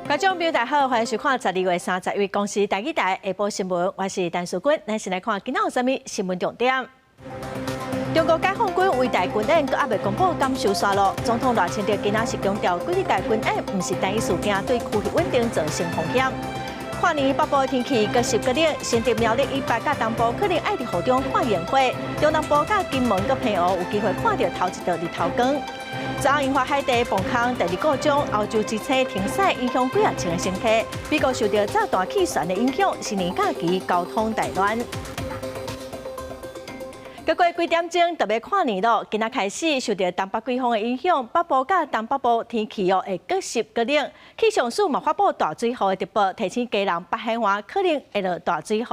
观众朋友大家好，欢迎收看12月30日公司台语台下晡新闻，我是陈淑君，咱先来看今仔有啥物新闻重点。中国解放军伟大军演阁还未公布感受线路，总统赖清德今仔是强调，几日届军演不是单一事件，对区域稳定造成风险。跨年北部天气各湿各冷，新竹苗栗以北甲东部可能爱伫雨中看烟火，中南部甲金门阁平湖有机会看到头一道日头光。昨暗樱花海地崩空，第二个钟欧洲之星停驶，影响几千个乘客。美国受到炸弹气旋的影响，新年假期交通大乱。过过几点钟特别跨年咯，今仔开始受到东北季风的影响，北部甲东北部天气会各湿各冷。气象署嘛发布大水雨的特报，提醒家人北海岸可能会落大水雨，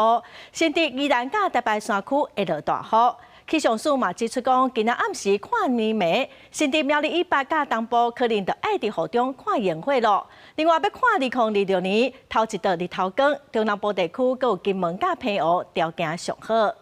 甚至宜兰甲台北山区会落大雨。气象署嘛指出讲，今仔暗时看年暝，甚至苗栗以北甲东部可能就爱伫雨中看烟火咯。另外要看2026年头一道日头光，中南部地区阁有金门甲平湖条件上好。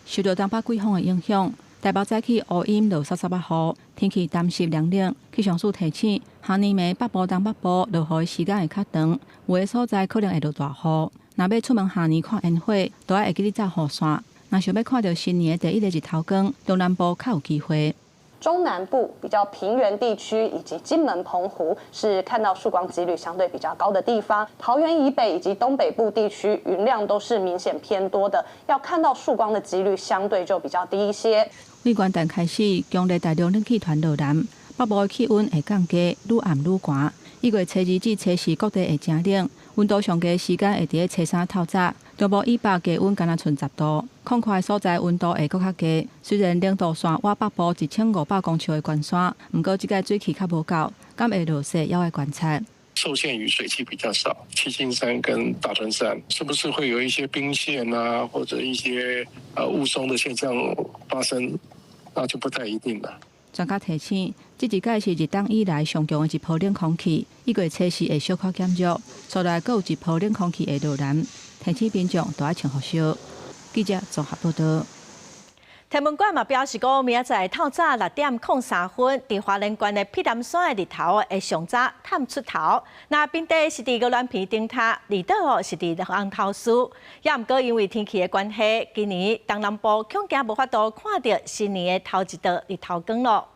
受到东北季风的影响，台北早起乌阴落30%雨，天气湿湿凉凉。气象署提醒，下年暝北部、东北部落雨的时间会较长，有的所在可能会落大雨。若要出门下年看烟火，都要会记得走雨线。若想要看到新年的第一个日头光，中南部较有机会。中南部比较平原地区以及金门、澎湖是看到曙光几率相对比较高的地方。桃园以北以及东北部地区云量都是明显偏多的，要看到曙光的几率相对就比较低一些。为元旦开始，强烈大量冷气团落南，北部的气温会降低，愈暗愈寒。1月初2至初4各地会真冷，温度上低时间会伫初3透早。中部以北低温敢若剩10度，空旷的所在温度会搁较低。虽然冷度线挖北部1500公尺的关山，不过这个水汽较无够，敢会落雪要来观察。受限于水汽比较少，七星山跟大屯山是不是会有一些冰线啊，或者一些雾凇的现象发生，那就不太一定了。专家提醒，这一届是日冬以来上强的一波冷空气，1月初4会小可减弱，出来阁有一波冷空气会落南，提醒民众都要穿好烧。记者综合报道。天文馆嘛表示讲，明仔载透早6:03分，伫花莲县的碧南山的日头会上早探出头。那平地是伫鹅銮鼻顶塔，离岛是伫红头树。也毋过因为天气的关系，今年东南部恐惊无法度看到新年的头一道日头光咯。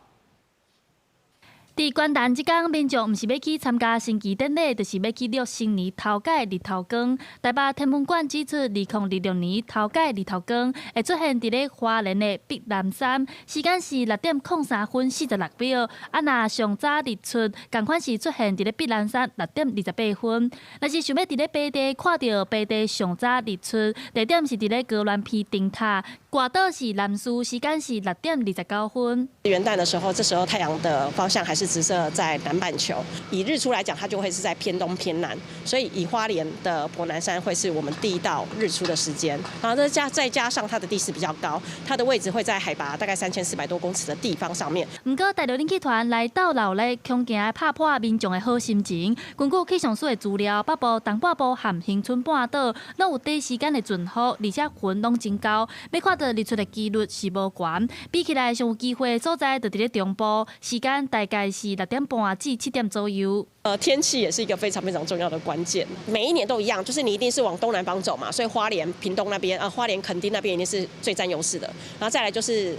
伫元旦即天，民众毋是要去参加升旗典礼，就是要去录新年头届日头光。台北天文馆指出，2026年头届日头光会出现伫咧花莲的碧南山，时间是6:03分46秒。若上早日出，同款是出现伫咧碧南山6:28分。若是想要伫咧白地看到白地上早日出，地点是伫咧鹅銮鼻顶塔，挂岛是南树，时间是6:29分。元旦的时候，这时候太阳的方向还是直射在南半球。以日出来讲，它就会是在偏东偏南，所以以花莲的婆南山会是我们第一道日出的时间。然后再加上它的地势比较高，它的位置会在海拔大概3400多公尺的地方上面。不过，大陆冷气团来到闹热，恐惊拍破民众的好心情。根据气象署的资料，北部、东半部和恒春半岛拢有短时间的阵雨，而且云拢真高，要看到日出的几率是无悬。比起来，上有机会的所在就伫咧中部，时间大概是6点半至7点左右。天气也是一个非常非常重要的关键。每一年都一样，就是你一定是往东南方走嘛，所以花莲、屏东那边，花莲垦丁那边一定是最占优势的。然后再来就是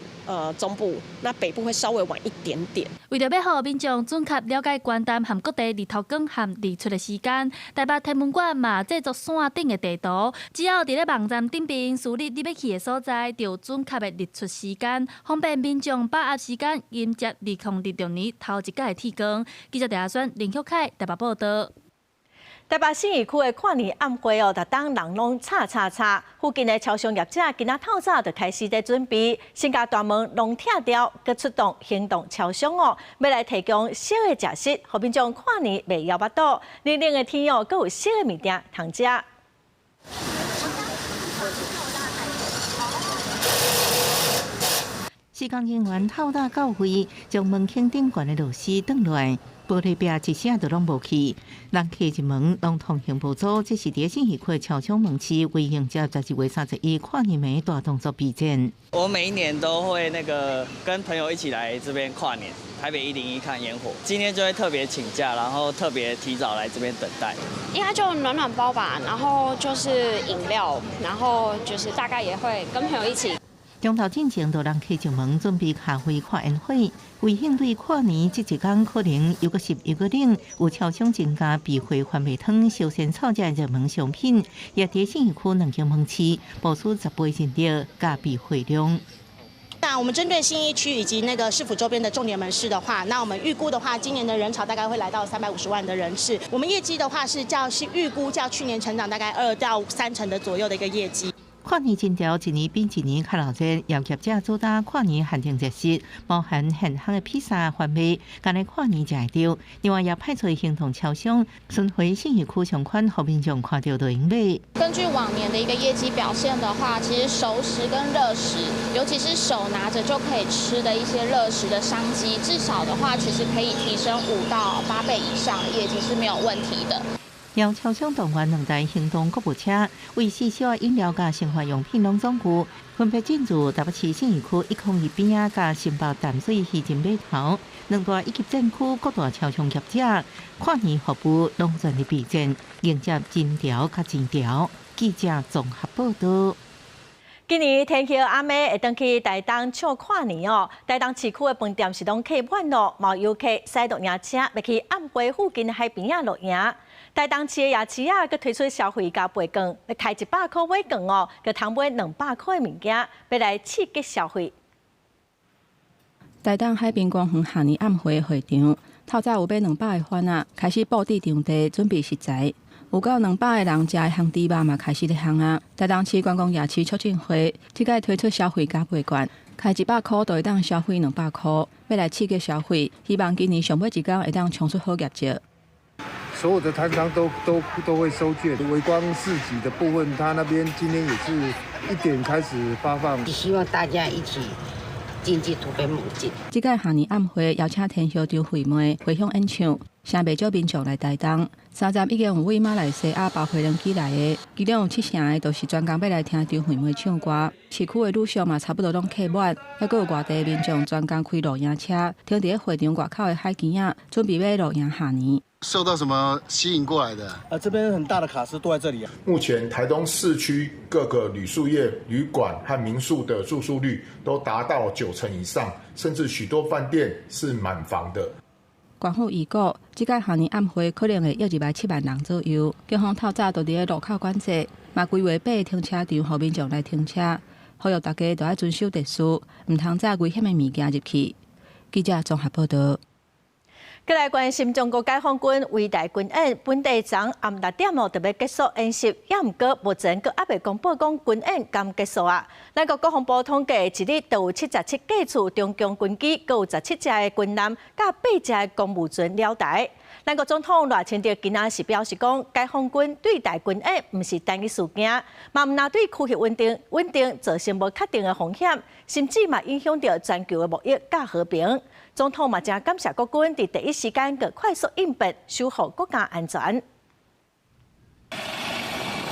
中部，那北部会稍微晚一点点。为了要让民众准确了解元旦和各地日头光和日出的时间，台北天文馆嘛制作山顶的地图，只要伫咧网站顶边输入你要去的所在，就有准确的日出时间，方便民众把握时间迎接2026年头一届的天光。记者陈选林秀凯台北报道。台北信义区的跨年晚会逐当人拢吵，附近的超商业者今仔透早就开始在准备，新家大门拢拆掉，佮出动行动超商要来提供小的食食，互民众跨年袂枵巴肚。冷冷的天佮有小的物件通食。施工人员透早到位，将门厅顶悬的螺丝断落来。玻璃壁一声都拢无去。人客一门拢同行步走，这是伫新义区超商门市为迎接12月31跨年的大动作比战。我每一年都会跟朋友一起来这边跨年，台北101看烟火。今天就会特别请假，然后特别提早来这边等待。应该就暖暖包吧，然后就是饮料，然后就是大概也会跟朋友一起。中头进前，就人客上门准备咖啡跨烟火，为应对跨年这一天可能又个湿又个冷，有超商增加避讳番麦汤、烧仙草这热门商品，也提醒区两间门市部署10倍人力加避讳量。那我们针对信义区以及市府周边的重点门市的话，那我们预估的话，今年的人潮大概会来到350万的人次。我们业绩的话是预估较去年成长大概2到3成的左右的一个业绩。跨年金条一年比一年较热热，邀业者主打跨年限定热食，包含现行的披萨、番麦，今日跨年才会到。另外也派出行动超商，巡回信义区相关，互民众看到就用买。根据往年的一个业绩表现的话，其实熟食跟热食，尤其是手拿着就可以吃的一些热食的商机，至少的话，其实可以提升5到8倍以上的业绩是没有问题的。邀超商动员2台行动购物车，为四小饮料甲生活用品拢总区，分别进驻台北市信义区102边仔甲新北淡水渔人码头2大以及镇区各大超商业者，跨年服务拢全力备战，迎接金条甲金条。记者综合报道。今年天气暗暝会登去台东唱跨年哦。台东市区的饭店是拢客满咯，毛游客驶录影车要去暗暝附近的海边仔录影。台东市的夜市啊，佮推出消费加倍券，要开100块买券哦，佮通买200块的物件，要来刺激消费。台东海滨公园下年暗会会场，透早有买200个番仔，开始布置场地，准备食材。有够200个人食的香猪肉嘛，开始咧烘啊！台东市观光夜市促进会即届推出消费加倍券，开100块就会当消费200块，要来刺激消费。希望今年上尾一天会当冲出好业绩。所有的摊商都会收券，微光市集的部分，他那边今天也是1点开始发放，希望大家一起经济突飞猛进。即届下年暗会邀请天后张惠妹回乡演唱，声袂少民众来台东。3站已经有为马来西亚包回人起来的，其中有7成的都是专工要来听张惠妹唱歌。市区的路上嘛，差不多拢客满，还佫有外地民众专工开录影车，停伫会场外口的海边啊，准备要录影下年。受到什么吸引过来的？这边很大的卡司都在这里啊。目前台东市区各个旅宿业、旅馆和民宿的住宿率都达到90%以上，甚至许多饭店是满房的。官府预估，即届下年暗会可能会约270万人左右。警方透早就伫咧路口管制，嘛规划8个停车场，互民众来停车，呼吁大家都要遵守秩序，唔通载危险的物件入去。记者综合报道。再来关心中国解放军伟大军演，本地昨暗6点特别结束演习，也毋过目前阁还未公布讲军演刚结束啊。咱国防部统计，一日就有77架次中共军机，阁有17架的军舰，甲8架的公务船了台。咱国总统赖清德今仔是表示讲，解放军对台军演毋是单一事件，嘛毋若对区域稳定造成无确定的风险，甚至嘛影响到全球的贸易甲和平。总统嘛正感谢国军伫第一时间个快速应变，守护国家安全。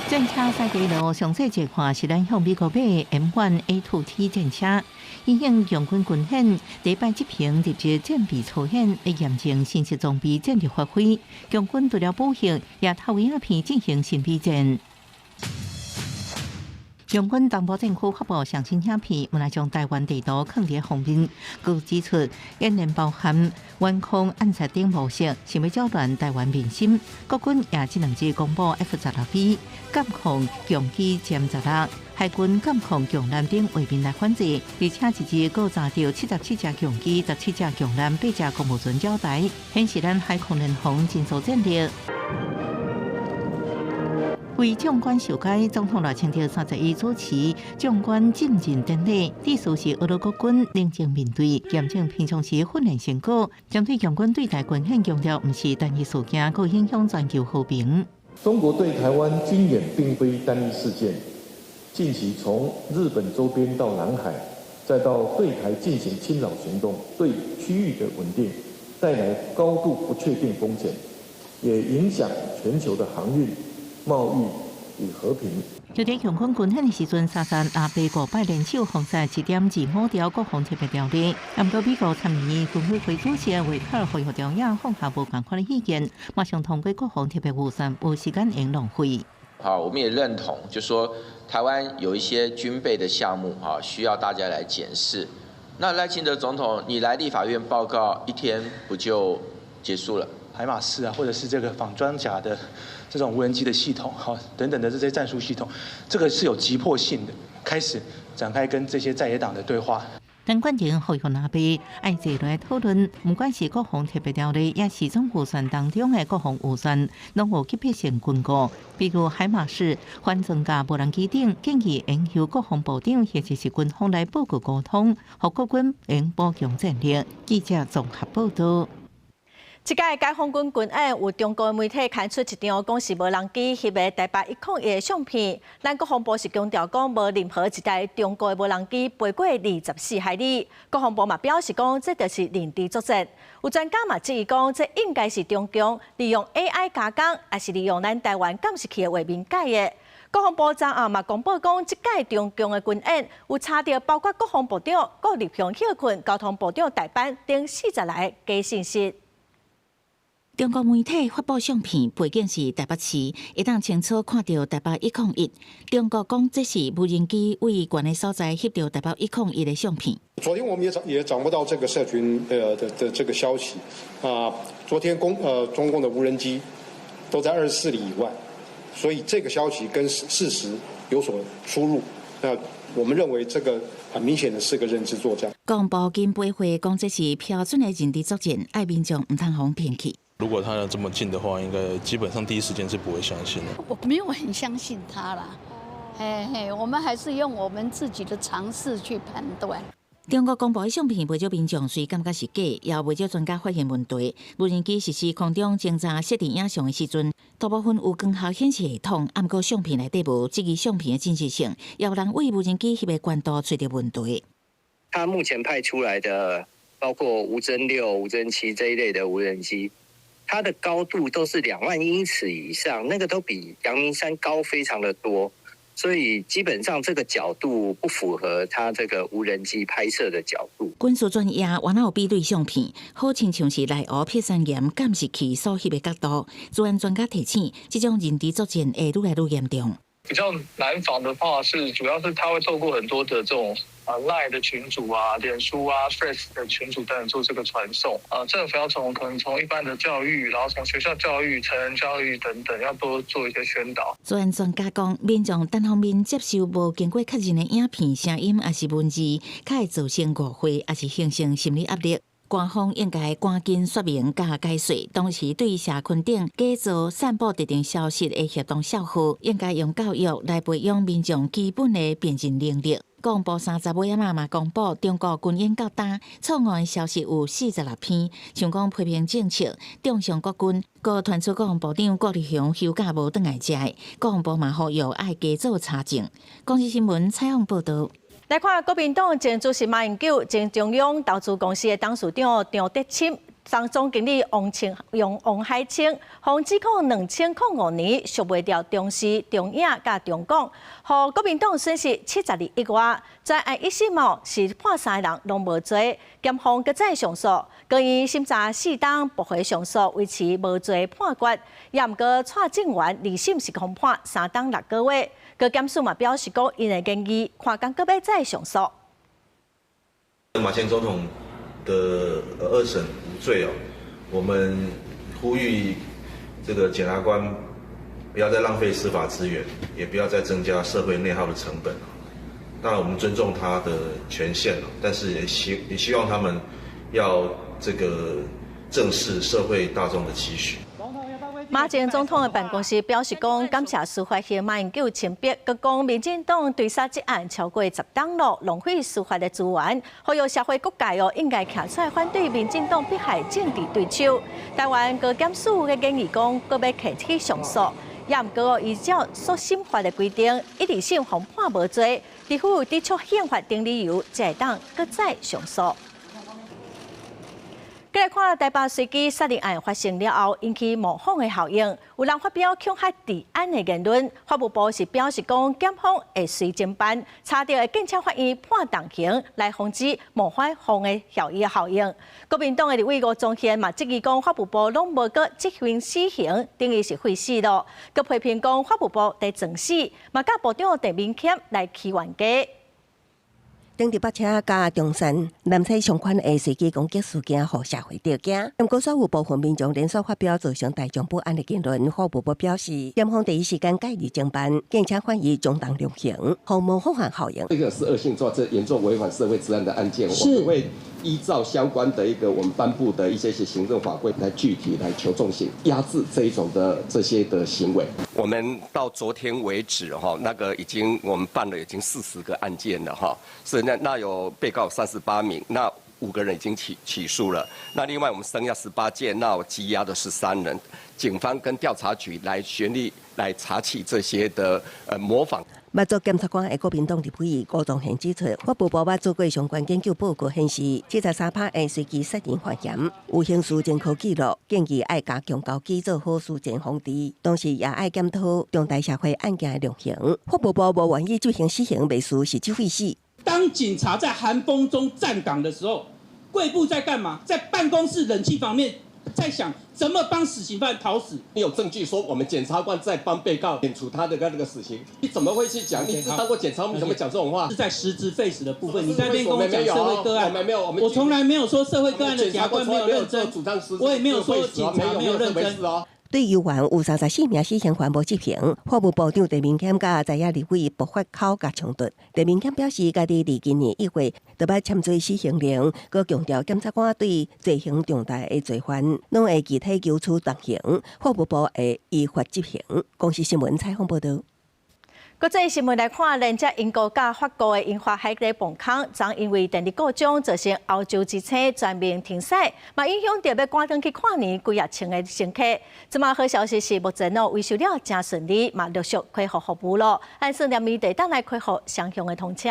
战车赛季路详细计划是咱向美国买 M1A2T 战车，因应用军军演，第摆执行入职战备操演，来验证新式装备战略发挥。用军除了补给，也透过影片进行新备战。用军东部政府发布上新影片，原来将台湾地图放伫封面，佮指出演练包含远空暗杀等模式，想要搅乱台湾民心。国军也这2日公布 F-16B 监控强机歼16，海军监控强舰等画面来反制，而且一日佮查到77架强机、17架强舰、8架公务船交台，显示咱海空联防真守战略。为将官授阶，总统赖清德31主持将官进任典礼，意思是俄罗国军冷静面对，验证平常时训练成果，针对用军对台军演强调，毋是单一事件，可影响全球和平。中国对台湾军演并非单一事件，近期从日本周边到南海，再到对台进行侵扰行动，对区域的稳定带来高度不确定风险，也影响全球的航运、贸易与和平。就在香港军训的时阵，沙山阿美国拜联手封杀7.25条国防特别条例。不过，美国参议院军委会主席韦克尔回复中央放下无共款的意见，马上通过国防特别预算，无时间应浪费。好，我们也认同，就说台湾有一些军备的项目需要大家来检视。那赖清德总统，你来立法院报告1天不就结束了？海马斯啊，或者是这个仿装甲的这种无人机的系统，等等的这些战术系统，这个是有急迫性的，开始展开跟这些在野党的对话。陈冠廷呼吁阿美爱坐来讨论，不管是国防特别条例，也是总预算当中的国防预算，拢有急迫性军购，比如海马斯、反增加无人机等，建议应由国防部长或者是军方来报告沟通，让国军应补强战力。记者综合报道。这届解放军军演有中国媒体刊出一张讲是无人机翕的台北101的相片，咱国防部是强调讲无任何一台中国的无人机飞过24海里。国防部嘛表示讲，这就是认知作战。有专家嘛质疑讲，这应该是中共利用 AI 加工，还是利用咱台湾监视器的画面改的。国防部昨暗嘛公布讲，这届中共的军演有查到包括国防部长郭立雄休困、交通部长代班等40来假信息。中国媒体发布相片，背景是台北市，会当清楚看到台北101。中国讲这是无人机为悬的所在翕到台北101的相片。昨天我们也掌握到这个社群的这个消息啊，昨天中共的无人机都在24里以外，所以这个消息跟事实有所出入。那我们认为这个很明显的是个认知作战。国防部经背会讲这是标准的认知作战，爱民众唔通互骗去。如果他要这么近的话，应该基本上第一时间是不会相信的。我没有很相信他啦，我们还是用我们自己的常识去判断。中国公布的相片，不少民众虽感觉是假，也不少专家发现问题。无人机实施空中侦察设定影像的时阵，大部分有光效显示系统，不过相片内底无这个相片的真实性，也有人为无人机翕的高度找到问题。他目前派出来的，包括无侦6、无侦7这一类的无人机。它的高度都是2万英尺以上，那个都比阳明山高非常的多，所以基本上这个角度不符合它这个无人机拍摄的角度。军事专业原来有比对相片，好亲像是内湖撇3岩监视器所翕的角度。治安专家提醒，这种认知作战会愈来愈严重。比较难防的话主要是他会透过很多的这种LINE 的群组啊、脸书啊、Threads 的群组等等做这个传送。政府要可能从一般的教育，然后从学校教育、成人教育等等，要多做一些宣导。治安专家讲，民众单方面接受无经过确认的影片、声音，还是文字，较会造成误会，还是形成心理压力。官方应该赶紧说明加解说，同时对社群顶假造、散布特定消息的协同小户，应该用教育来培养民众基本的辨认能力。国防部30尾仔嘛公布，中国军演到今，草案消息有46篇，像讲批评政策、中伤国军，搁传出国防部长郭立雄休假无转来食的，国防部嘛呼吁爱加做查证。公司新闻采访报道。来看国民党前主席马英九、前中央投资公司的董事长张德钦、当总经理王海清，互指控2005年赎袂掉中视、中影甲中广，互国民党损失72亿外。在案一审后是判3个人拢无罪，检方搁再上诉，高院审查4档驳回上诉，维持无罪判决。也毋过蔡正元2审是共判3档6个月。各检署嘛表示讲，因的建议看讲搁要再上诉。马前总统的2审无罪我们呼吁这个检察官不要再浪费司法资源，也不要再增加社会内耗的成本。当然，我们尊重他的权限但是也希望他们要这个正视社会大众的期许。马前总统的办公室表示讲，感谢司法系马英九亲笔，佮讲民进党对杀这案超过10档路，浪费司法的资源，呼吁社会各界应该站出来反对民进党迫害政治对手。台湾高检署嘅建议讲，佮要提起上诉，也毋过依照诉审法的规定，1、2审互判无罪，除非有抵触宪法等理由，才会当佮再上诉。再来看台北随机杀人案发生了后，引起模仿的效应，有人发表恐吓治安的言论。法务部是表示讲，检方会随侦办，查到的警察法院判重刑，来防止模仿的效应。国民党的立委吴宗宪嘛质疑讲，法务部拢无个执行死刑，等于是废死咯。佮批评讲，法务部在装死，嘛甲部长陈明谦来起冤家。顶伫北车加中山南西相关的随机攻击事件，互社会着惊。不过，有部分民众连续发表造成大众不安的言论。法务部表示，检方第一时间介入侦办，警察怀疑中当量刑，毫无防范效应。这个是恶性作这严重违反社会治安的案件，我们会依照相关的我们颁布的一些行政法规来具体来求重刑，压制这一种的这些的行为。我们到昨天为止我们办了已经40个案件了是那有被告38名，那5个人已经起诉了，那另外我们剩下18件，那我羁押的13人，警方跟调查局来全力来查起这些的模仿。捌做检察官的国民党立委吴宗宪指出，法务部捌做过相关研究报告显示，73趴的随机杀人犯嫌有刑事前科记录，建议爱加强高基做好事前防治，同时也爱检讨重大社会案件的量刑。法务部无愿意执行死刑，未输是去废死。当警察在寒风中站岗的时候，贵部在干嘛？在办公室冷气房面，在想怎么帮死刑犯讨死。你有证据说我们检察官在帮被告免除他的那个死刑，你怎么会去讲？你是当过检察官，你怎么讲这种话？是在实质废死的部分，你在那边跟我讲社会个案，我从来没有说社会个案的检察官没有认真，我也没有说警察没有认真。对游玩有34名死刑犯无执行，法务部长陈明谦甲在野立委爆发口角冲突。陈明谦表示，家己伫今年1月就要签做死刑令，佮强调检察官对罪行重大的罪犯，拢会具体求处重刑，法务部会依法执行。公视新闻采访报道。国际新闻来看，连接英国甲法国的英法海底磅空，将因为电力故障造成欧洲之星全面停驶，嘛影响到要赶登去跨年几夜情的乘客。这么好消息是，目前维修了真顺利，嘛陆续恢复服务了，按算2年地等来恢复双向的通车。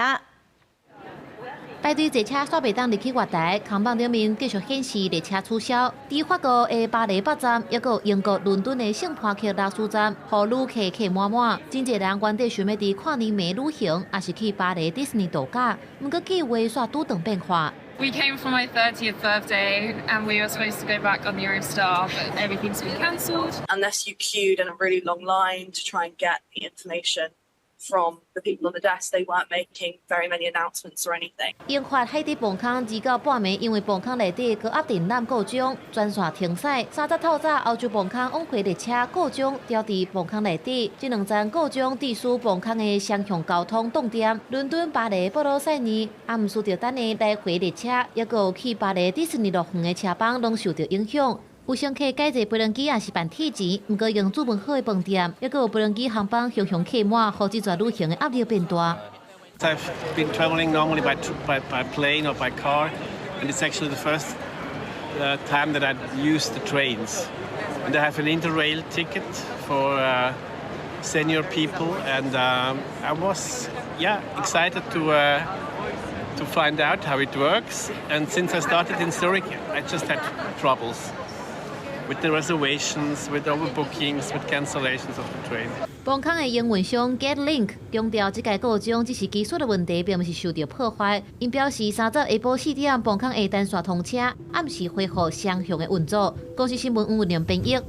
排队坐车煞袂当入去月台，看板顶面继续显示列车取消。伫法国的巴黎北站，抑个英国伦敦的圣帕克拉斯站，予旅客客满满。真侪人原底想要伫跨年暝旅行，也是去巴黎迪士尼度假，毋过计划煞拄当变化。We came for my 30th birthday and we were supposed to go back on the Eurostar, but everything's been cancelled. Unless you queued in a really long line to try and get the information from the people on the desk, they weren't making very many announcements or anything. 英法海底磅空2到半暝，因为磅空内底高压电缆故障，全线停驶。3早透早，欧洲磅空往回列车故障，掉伫磅空内底。这2站故障致使磅空的双向交通冻点。伦敦、巴黎、布鲁塞尔，也毋需要等的来回列车，抑个去巴黎迪士尼乐园的车帮拢受到影响。有乘客改坐飞轮机也是办体检，不过用注文好的饭店，抑个有飞轮机航班常常客满，互这段旅行的压力变大。I've been traveling normally by plane or by car, and it's actually the first time that I've used the trains. And I have an Interrail ticket for senior people, and I was excited to find out how it works. And since I started in Zurich, I just had troubles with the reservations, with overbookings, with cancellations of the train. 磅空的营运商 GetLink 强调，这个故障只是技术的问题，并不是受到破坏。因表示，3早下晡4点，磅空会单线通车，暗时恢复双向的运作。公司新闻吴文良编译。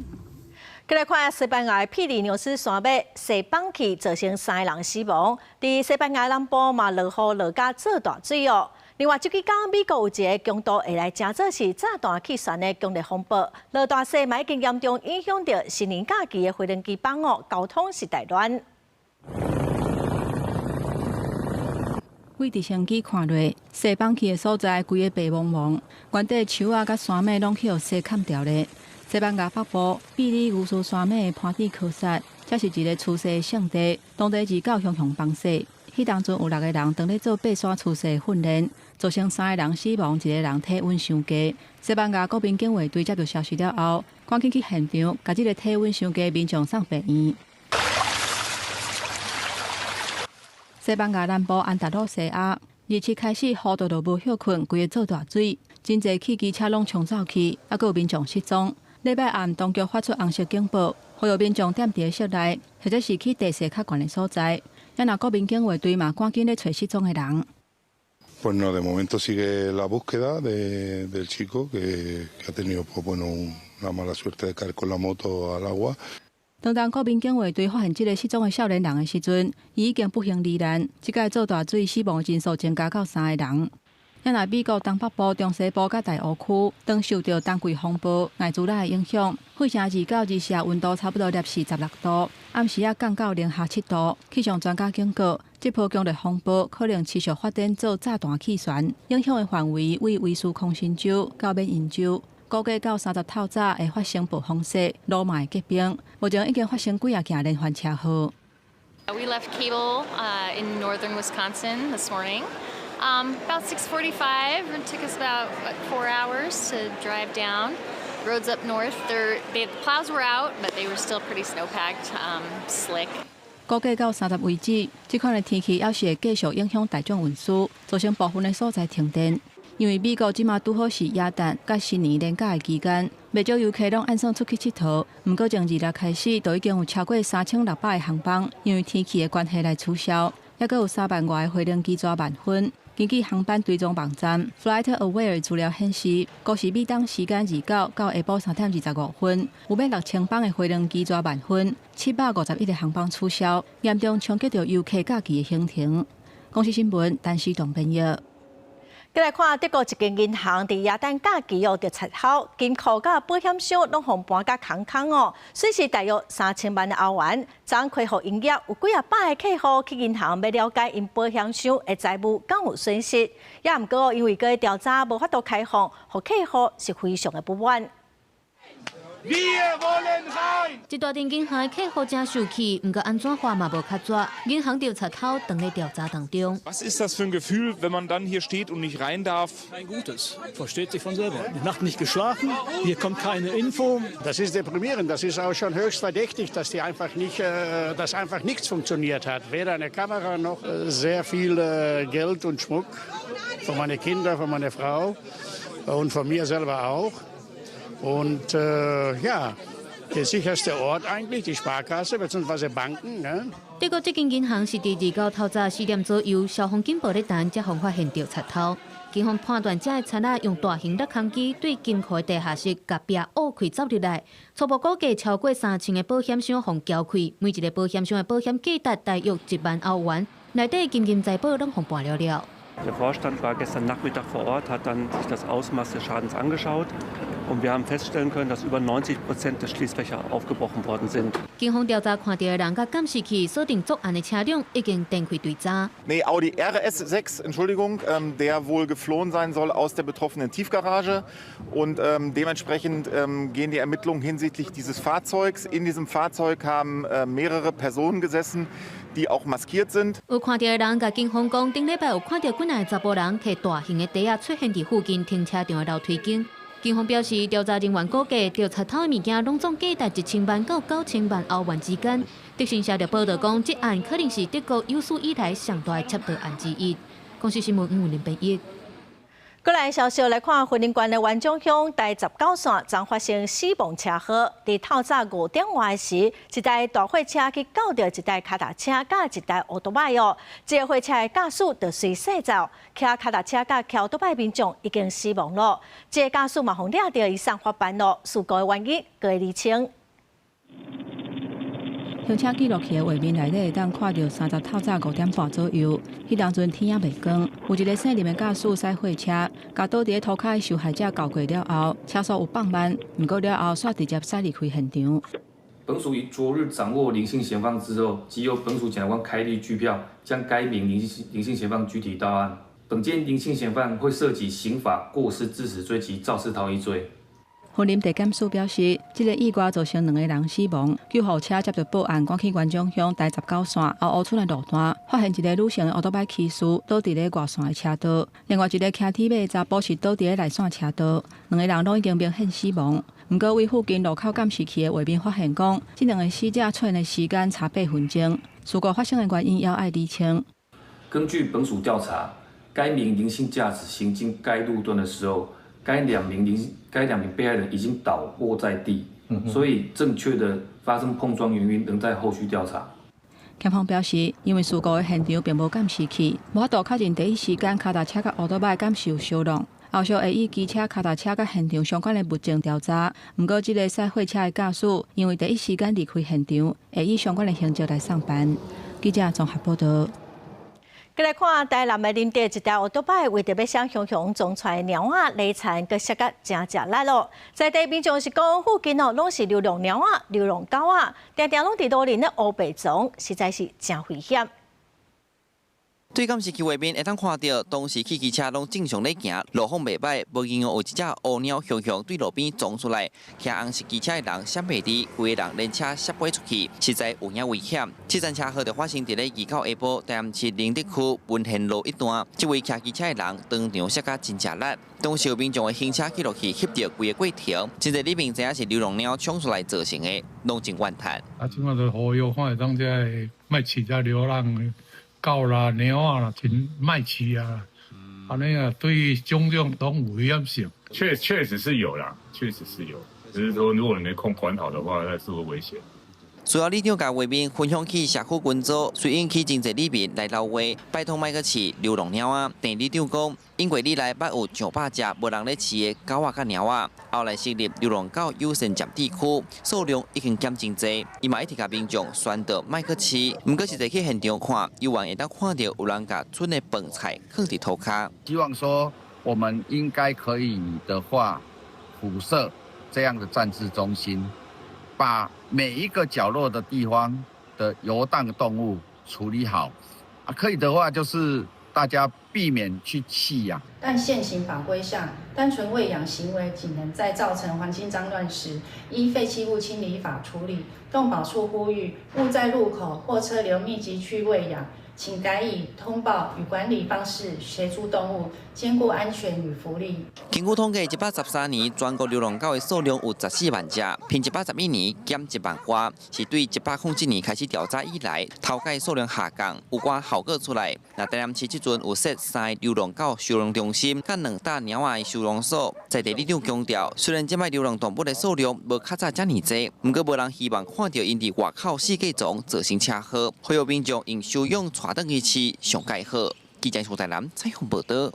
再来看西班牙庇里牛斯山脉西崩起，造成3个人死亡。伫西班牙南部嘛，落雨落甲做大水哦。另外，这几天美国有一个强度会来真做是炸弹气旋的强烈风暴，落大雪嘛已经严重影响到新年假期的飞轮机班哦，交通是大乱。为直升机看落，西崩起的所在规个白茫茫，原地树啊甲山脉拢去互雪砍掉咧。西班牙北部庇里牛斯山脉的攀地考察，这是一个出世圣地，当地日狗熊放雪。迄当阵有6个人当咧做爬山出世训练，造成3个人死亡，1个人体温伤低。西班牙国民警卫队接到消息了后，赶紧去现场，甲这个体温伤低民众送病院。西班牙南部安达洛西亚日前开始雨到无休困，规个做大水，真侪汽机车拢冲走去，还佫有民众失踪。礼拜暗，当局发出红色警报，呼吁民众踮伫室内，或者是去地势较悬的所在。也若国民警卫队嘛，赶紧咧找失踪的人。Pues no, de momento sigue la búsqueda del chico que ha tenido pues, bueno, la mala suerte de caer con la moto al agua. 当国民警卫队发现这个失踪的少年人的时阵，伊已经不幸罹难，即届做大水死亡人数增加到3个人。也若美国东北部、中西部甲大湖区，当受到冬季风暴、爱珠拉的影响，费城2到2摄温度差不多摄氏16度，暗时降到零下7度。气象专家警告，这波强烈风暴可能持续发展做炸弹气旋，影响的范围为威斯康辛州到缅因州。估计到30透早会发生暴风雪，路嘛会结冰。目前已经发生几啊件连环车祸。We left Cable in northern Wisconsin this morning. About 6:45. It took us about 4 hours to drive down. Roads up north, the plows were out, but they were still pretty snow-packed, slick. 估计到30为止，这款的天气要是会继续影响大众运输，造成部分的所在停电。因为美国即马拄好是元旦甲新年连假的期间，不少游客拢按算出去佚佗。不过从2日开始，就已经有超过3600个航班因为天气的关系来取消，也佫有3万外的飞行机抓满分。根据航班追踪网站 FlightAware 资料显示，古时美东时间29到下晡3点25分，有约6000班的飞行机抓满分，751个航班取消，严重冲击到游客假期的行程。公司新闻，陈思栋编译。再来看德国一间银行伫元旦假期就拆号，金库甲保险箱拢互搬甲空空哦，损失大约3000万的欧元。昨开户营业，有几啊百个客户去银行要了解因保险箱的财务敢有损失，也毋过因为个调查无法度开放，互客户是非常的不满。一大间银行的客户真受气，不过安怎话嘛无较绝，银行调查头当在调查当中。Was ist das für ein Gefühl, wenn man dann hier steht und nicht rein darf? Ein gutes, versteht sich von selber. Die Nacht nicht geschlafen, hier kommt keine Info. Das ist deprimierend. Das ist auch schon höchst verdächtig, dass dass einfach nichts funktioniert hat. Weder eine Kamera noch sehr viel Geld und Schmuck von meinen Kindern, von meiner Frau und von mir selber auch. Und ja, der sicherste Ort eigentlich, die Sparkasse bzw. Banken. Ne? 德国这间银行是伫2到透早4点左右，消防警报咧弹，才方发现到贼头。警方判断这个贼仔用大型落空机对金库的地下室甲壁挖开走入来，初步估计超过3000个保险箱互撬开，每一个保险箱的保险价值大约1万欧元，内底金银财宝拢互搬了了。 Der Vorstand war gestern Nachmittag vor Ort, hat dann sich das Ausmaß des Schadens angeschaut und wir haben feststellen können, dass über 90% der Schließfächer aufgebrochen worden sind. 警方调查看到的人甲监视器锁定作案的车辆已经展开追查。Nee, Audi RS6, Entschuldigung, der wohl geflohen sein soll aus der betroffenen Tiefgarage und dementsprechend gehen die Ermittlungen hinsichtlich dieses Fahrzeugs. In diesem Fahrzeug haben mehrere Personen gesessen, die auch maskiert sind. 有看到的人甲警方讲，顶礼拜有看到几名查甫人摕大型的袋仔出现伫附近停车场的楼梯间。警方表示，调查人员估计，调查头的物件拢总价值1000万到9000万欧元之间。德新社就报道讲，这案可能是德国有史以来上大的窃盗案之一。公司新闻吴文玲编译。 过来消息来看，云林县的元种乡第19线昨发生死亡车祸。伫透早5点外时，一台大货车去搞到一台脚踏车甲一台奥多麦哦。这个货车的驾驶就随驶走，骑脚踏车甲骑奥多麦民众已经死亡了。这个驾驶嘛，互抓到伊上法办咯。事故的原因各会厘清。 行车记录器的画面内底会当看到30透早5点半左右，迄当阵天也未光，有一个姓林的驾驶驶货车，甲倒伫涂骹的受害者交过了后，车速有放慢，不过了后煞直接驶离开现场。本署于昨日掌握林姓嫌犯之后，即由本署检察官开立拘票，将该名林姓嫌犯拘提到案。本件林姓嫌犯会涉及刑法过失致死罪及肇事逃逸罪。 云林地检署表示，这个意外造成2个人死亡。救护车接到报案，赶去元种乡第19线后出来路段，发现一个女性的奥多麦骑士倒伫咧外线的车道，另外一个骑铁马的查甫是倒伫咧内线车道，2个人拢已经明显死亡。不过，为附近路口监视器的画面发现讲，这2个死者出现的时间差8分钟。事故发生的原因要爱厘清。根据本署调查，该名林姓驾驶行经该路段的时候，该两名被害人已经倒卧在地，所以正确的发生碰撞原因仍在后续调查。警方表示，因为事故的现场并无监视器，无法度确认第一时间脚踏车甲乌托邦感受烧浓。后续会以机车、脚踏车甲现场相关的物证调查。不过，这个驶货车的驾驶因为第一时间离开现场，会以相关的行迹来上班。记者综合报道。再来看台南的林地，一条乌托邦为着要向熊熊种出猫仔泥残，佮摔甲真正力咯。在地民众是讲，附近拢是流浪猫仔、流浪狗仔，常常拢伫路林咧乌白撞，实在是真危险。对监视器画面会当看到，当时汽机车拢正常咧行，路况袂歹，无意外有一只乌鸟熊熊对路边撞出来，骑红色机车的人闪袂离，规个人连车摔飞出去，实在有影危险。这站车祸就发生伫咧29下晡，台南市宁德区文贤路一段，这位骑机车的人当场摔甲真正力。当时有民众的行车记录器翕到规个过程，真侪里面知影是流浪鸟冲出来造成的，拢真怨叹。即马就呼吁看会当这卖饲只流浪的。狗啦、猫啊啦，真卖饲啊！安尼啊，对种种都有危险性。确实是有啦，确实是有。只是说，如果你没管好的话，那是会危险。需要里长甲画面分享去社区群组，随引起真侪里面来闹话，拜托莫去饲流浪猫啊！但里长讲，因为你来捌有上百只无人咧饲的狗仔甲猫仔，后来设立流浪狗优先占地区，数量已经减真侪。伊嘛一直甲民众宣导莫去饲，毋过实际去现场看，有人会当看到有人甲剩的饭菜放伫涂骹。希望说，我们应该可以的话，辐射这样的暂置中心。把每一个角落的地方的游荡动物处理好，可以的话就是大家避免去弃养。但现行法规上，单纯喂养行为仅能在造成环境脏乱时，依废弃物清理法处理。动保处呼吁，勿在路口或车流密集区喂养，请改以通报与管理方式协助动物，兼顾安全与福利。根据统计，113年全国流浪狗的数量有14万只，平111年减1万多，是对107年开始调查以来，头届数量下降，有寡效果出来。那台南市即阵有设3个流浪狗收容中心，甲2大猫仔的收容所。在地里长强调，虽然即摆流浪动物的数量无较早遮尼多，不过无人希望看到因伫外口世界中造成车祸，呼吁民众用收养带转去饲上介好。记者苏台南采访报道。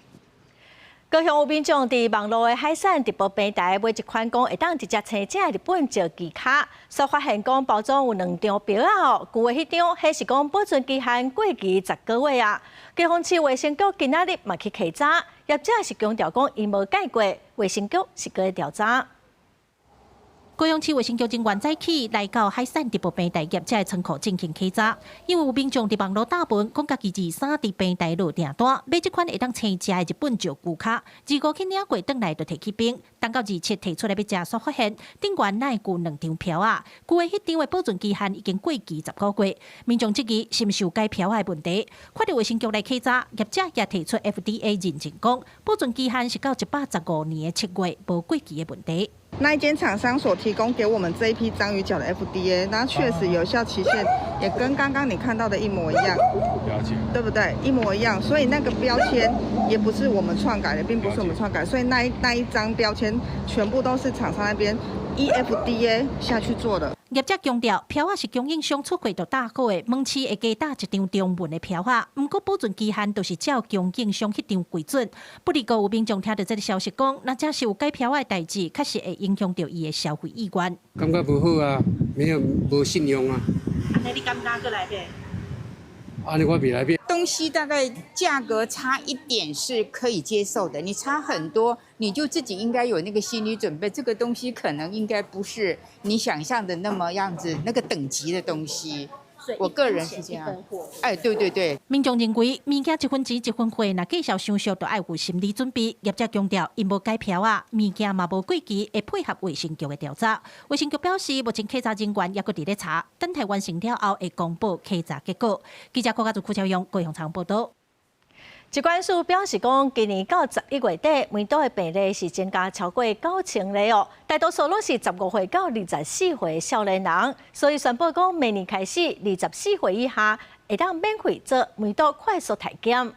高雄有民众伫网络的海产直播平台买一款讲会当直接生正日本石鸡卡，所发现讲包装有2张标啊，旧的迄张迄是讲保存期限过期10个月啊。高雄市卫生局今仔日嘛去稽查，业者是强调讲伊无解过，卫生局是搁调查。高雄市卫生局今晚早起来到海产直播平台业者的仓库进行稽查，因为有民众伫网络打文，讲家己23伫平台落订单，买这款会当生食的日本石龟卡，25去领过转来就摕去冰，等到27摕出来要食，煞发现顶原乃旧2张票啊，旧的迄张的保存期限已经过期10个月，民众质疑是毋是有该票的问题，看到卫生局来稽查，业者也提出 FDA 认证讲，保存期限是到115年的7月，无过期的问题。那一间厂商所提供给我们这一批章鱼脚的 FDA， 那确实有效期限也跟刚刚你看到的一模一样，对不对？一模一样，所以那个标签也不是我们篡改的，并不是我们篡改，所以那一张标签全部都是厂商那边依 FDA 下去做的。业者强调，票仔是供应商出货就打好的，门市会加打一张中文的票仔，不过保存期限都是照供应商迄张规准。不离个有民众听到这个消息讲，那假是有改票仔的代志，确实会影响到伊的消费意愿。感觉不好啊，无信用啊。安尼你敢哪个来买？安尼我未来买。东西大概价格差一点是可以接受的，你差很多，你就自己应该有那个心理准备，这个东西可能应该不是你想象的那么样子，那个等级的东西。我个人是这样。哎，对对对。民众认为物件1分钱1分货，若计销商俗，就要有心理准备。业者强调，因无改票啊，物件嘛无过期，会配合卫生局的调查。卫生局表示，目前稽查人员也搁伫咧查，等台完成了后会公布稽查结果。记者郭家祖、邱朝阳、高雄场报道。疾管署表示讲，今年到11月底，每岛的病例是增加超过9000例哦，大多数拢是15岁到24岁的少年人，所以宣布讲，明年开始24岁以下会当免费做每岛快速体检。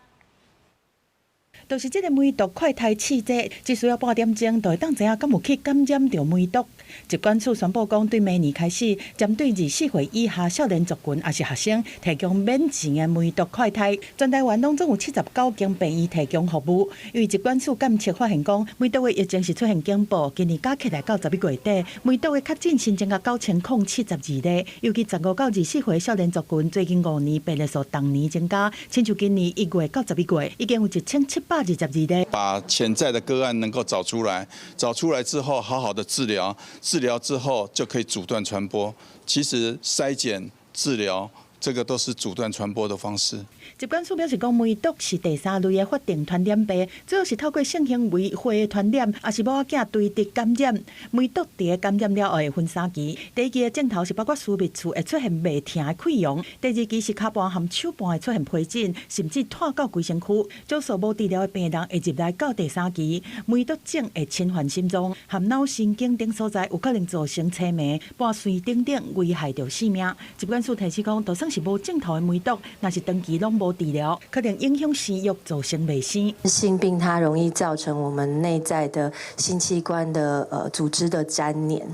就是这个梅毒快筛试剂，只需要半点钟就会当知影敢有去感染着梅毒。疾管署宣布讲，对明年开始，针对24岁以下少年族群也是学生，提供免钱的梅毒快筛。全台湾拢总有79间病院提供服务。因为疾管署监测发现讲，梅毒的疫情是出现警报，今年加起来到11月底，梅毒的确诊新增到9072例。尤其15到24岁少年族群，最近5年病例数同年增加，亲像今年1月到11月，已经有1722例。把潜在的个案能够找出来，找出来之后，好好的治疗，治疗之后就可以阻断传播。其实筛检、治疗，这个都是阻断传播的方式。疾管署表示讲，梅毒是第3类的法定传染病，主要是透过性行为会传染，也是某仔囝对直感染。梅毒在感染了后会分3期，第1期的症头是包括私密处会出现袂疼的溃疡，第2期是脚盘和手盘会出现皮疹，甚至拖到规身躯。少数无治疗的病人会入来到第3期，梅毒症会侵犯心脏、和脑神经等所在，有可能造成痴迷、半睡等等，危害到性命。疾管署提示讲，就算是无症头的梅毒，若是长期拢无治疗，可能影响生育，造成未生。性病它容易造成我们内在的性器官的组织的粘连，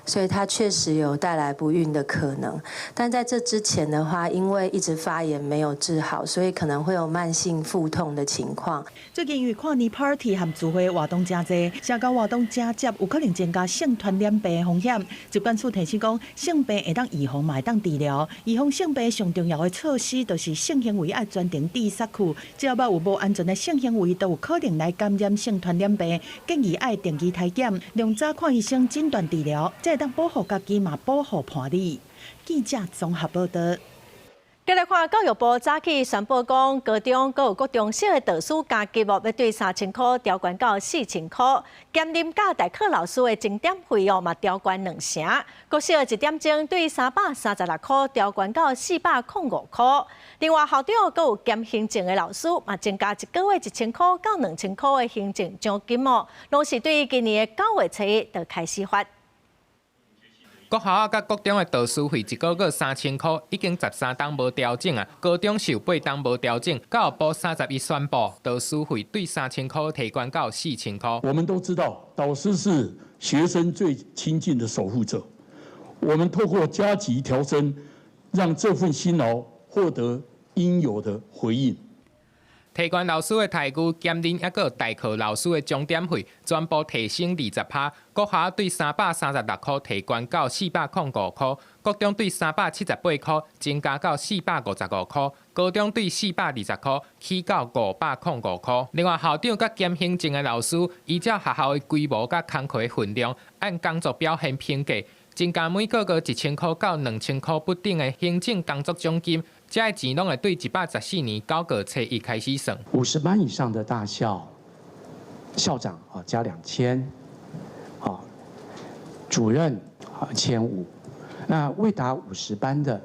所以它确实有带来不孕的可能。但在这之前的话，因为一直发炎没有治好，所以可能会有慢性腹痛的情况。最近因为跨年 party 和聚会活动真多，社交活动真接，有可能增加性传染病的风险。疾管署提醒讲，性病会当预防，嘛会当治疗。预防性病上重要的措施，就是性行为爱专程注杀去，只要有无安全的性行为，都有可能来感染性传染病。建议爱定期体检，量早看医生诊断治疗，才会当保护家己嘛，保护伴侣。记者综合报道。再来看教育部早起宣布讲，高中阁有各中小的导师加级要对3000块调悬到4000块，兼任教代课老师的钟点费用嘛调悬2成，国小1点钟对336块调悬到405块。另外，校长阁有兼行政的老师嘛增加1个月1000块到2000块的行政奖金哦，拢是对今年的9月初一就开始发。国校啊，甲国中的导师费1个月3000块，已经13档无调整啊。高中是有8档无调整。教育部31宣布，导师费对3000块提悬到4000块。我们都知道，导师是学生最亲近的守护者。我们透过加级调升，让这份辛劳获得应有的回应。提悬老师的待遇、兼任还有代课老师的钟点费，全部提升20%。国校对336块提悬到405块，国中对378块增加到455块，高中对420块起到505块。另外，校长甲兼行政的老师，依照学校的规模甲工课的分量，按工作表现评价，增加每个月1000块到2000块不等的行政工作奖金。这些钱拢会对114年9月初一开始算。50班以上的大校校长啊加2000，啊主任啊1500，那未达50班的